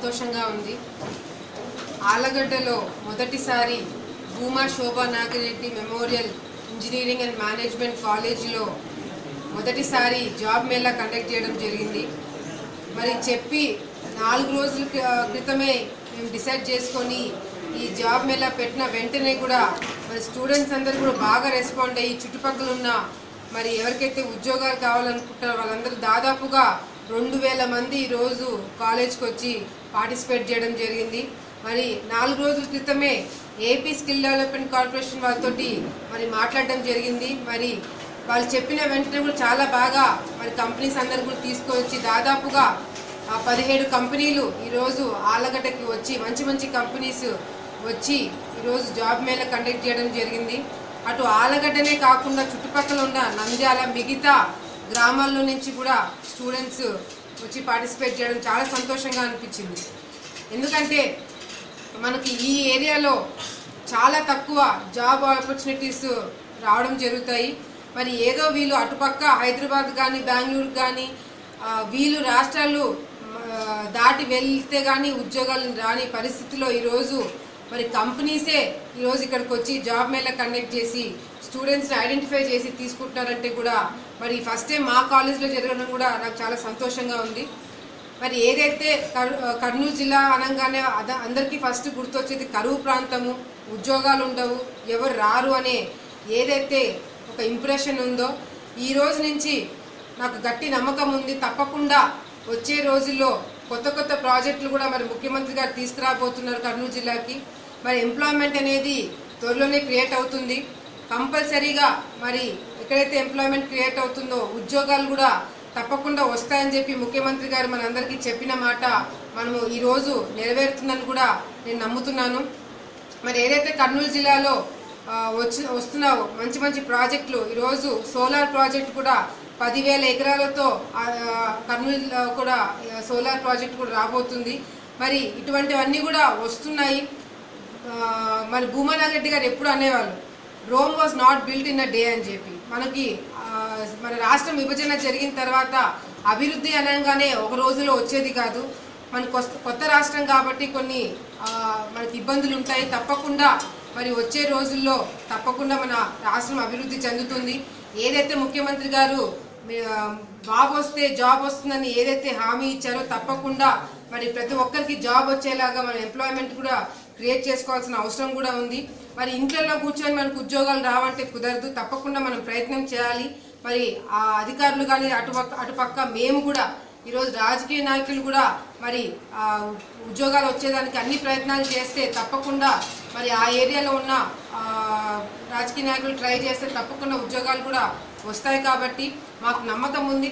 సంతోషంగా ఉంది. ఆలగడ్డలో మొదటిసారి Bhuma Shobha Nagireddy memorial engineering and management కాలేజీలో మొదటిసారి జాబ్ మేళా కండక్ట్ చేయడం జరిగింది. మరి చెప్పి 4 రోజుల క్రితమే మేము డిసైడ్ చేసుకొని ఈ జాబ్ మేళా పెట్టిన వెంటనే కూడా మరి స్టూడెంట్స్ అందరూ కూడా బాగా రెస్పాండ్ అయ్యి చుట్టుపక్కల ఉన్న మరి ఎవరికైతే ఉద్యోగాలు కావాలనుకుంటారో వాళ్ళందరూ దాదాపుగా 2000 మంది ఈరోజు కాలేజ్కి వచ్చి పార్టిసిపేట్ చేయడం జరిగింది. మరి 4 రోజుల క్రితమే ఏపీ స్కిల్ డెవలప్మెంట్ కార్పొరేషన్ వాళ్ళతోటి మరి మాట్లాడడం జరిగింది. మరి వాళ్ళు చెప్పిన వెంటనే కూడా చాలా బాగా మరి కంపెనీస్ అందరూ కూడా తీసుకొచ్చి దాదాపుగా 17 కంపెనీలు ఈరోజు ఆలగడ్డకి వచ్చి మంచి కంపెనీస్ వచ్చి ఈరోజు జాబ్ మేళా కండక్ట్ చేయడం జరిగింది. అటు ఆలగడ్డనే కాకుండా చుట్టుపక్కల ఉన్న నంద్యాల మిగతా గ్రామాల్లో నుంచి కూడా స్టూడెంట్స్ వచ్చి పార్టిసిపేట్ చేయడం చాలా సంతోషంగా అనిపించింది. ఎందుకంటే మనకి ఈ ఏరియాలో చాలా తక్కువ జాబ్ ఆపర్చునిటీస్ రావడం జరుగుతాయి. మరి ఏదో వీళ్ళు అటుపక్క హైదరాబాద్ కానీ బెంగళూరు కానీ వీళ్ళు రాష్ట్రాలు దాటి వెళ్తే కానీ ఉద్యోగాలు రాని పరిస్థితిలో ఈరోజు మరి కంపెనీసే ఈరోజు ఇక్కడికి వచ్చి జాబ్ మేళా కండక్ట్ చేసి స్టూడెంట్స్ని ఐడెంటిఫై చేసి తీసుకుంటున్నారంటే కూడా మరి ఫస్ట్ టైం మా కాలేజ్లో జరగడం కూడా నాకు చాలా సంతోషంగా ఉంది. మరి ఏదైతే కర్నూలు జిల్లా అనగానే అందరికీ ఫస్ట్ గుర్తొచ్చేది కరువు ప్రాంతము, ఉద్యోగాలు ఉండవు, ఎవరు రారు అనే ఏదైతే ఒక ఇంప్రెషన్ ఉందో ఈ రోజు నుంచి నాకు గట్టి నమ్మకం ఉంది. తప్పకుండా వచ్చే రోజుల్లో కొత్త ప్రాజెక్టులు కూడా మరి ముఖ్యమంత్రి గారు తీసుకురాబోతున్నారు కర్నూలు జిల్లాకి. మరి ఎంప్లాయ్మెంట్ అనేది త్వరలోనే క్రియేట్ అవుతుంది. కంపల్సరీగా మరి ఎక్కడైతే ఎంప్లాయ్మెంట్ క్రియేట్ అవుతుందో ఉద్యోగాలు కూడా తప్పకుండా వస్తాయని చెప్పి ముఖ్యమంత్రి గారు మనందరికీ చెప్పిన మాట మనము ఈరోజు నెరవేరుతుందని కూడా నేను నమ్ముతున్నాను. మరి ఏదైతే కర్నూలు జిల్లాలో వస్తున్నావో మంచి ప్రాజెక్టులు ఈరోజు సోలార్ ప్రాజెక్ట్ కూడా 10,000 ఎకరాలతో కర్నూలులో కూడా సోలార్ ప్రాజెక్ట్ కూడా రాబోతుంది. మరి ఇటువంటివన్నీ కూడా వస్తున్నాయి. మరి భూమా నాగిరెడ్డి గారు ఎప్పుడు అనేవాళ్ళు Rome was not built in a day అని చెప్పి. మనకి మన రాష్ట్రం విభజన జరిగిన తర్వాత అభివృద్ధి అనగానే ఒక రోజులో వచ్చేది కాదు. మనకి కొత్త రాష్ట్రం కాబట్టి కొన్ని మనకి ఇబ్బందులు ఉంటాయి. తప్పకుండా మరి వచ్చే రోజుల్లో తప్పకుండా మన రాష్ట్రం అభివృద్ధి చెందుతుంది. ఏదైతే ముఖ్యమంత్రి గారు బాబు వస్తే జాబ్ వస్తుందని ఏదైతే హామీ ఇచ్చారో తప్పకుండా మరి ప్రతి ఒక్కరికి జాబ్ వచ్చేలాగా మన ఎంప్లాయ్మెంట్ కూడా క్రియేట్ చేసుకోవాల్సిన అవసరం కూడా ఉంది. మరి ఇంట్లో కూర్చొని మనకు ఉద్యోగాలు రావంటే కుదరదు. తప్పకుండా మనం ప్రయత్నం చేయాలి. మరి ఆ అధికారులు కానీ అటుపక్క మేము కూడా ఈరోజు రాజకీయ నాయకులు కూడా మరి ఉద్యోగాలు వచ్చేదానికి అన్ని ప్రయత్నాలు చేస్తే తప్పకుండా మరి ఆ ఏరియాలో ఉన్న రాజకీయ నాయకులు ట్రై చేస్తే తప్పకుండా ఉద్యోగాలు కూడా వస్తాయి. కాబట్టి మాకు నమ్మకం ఉంది.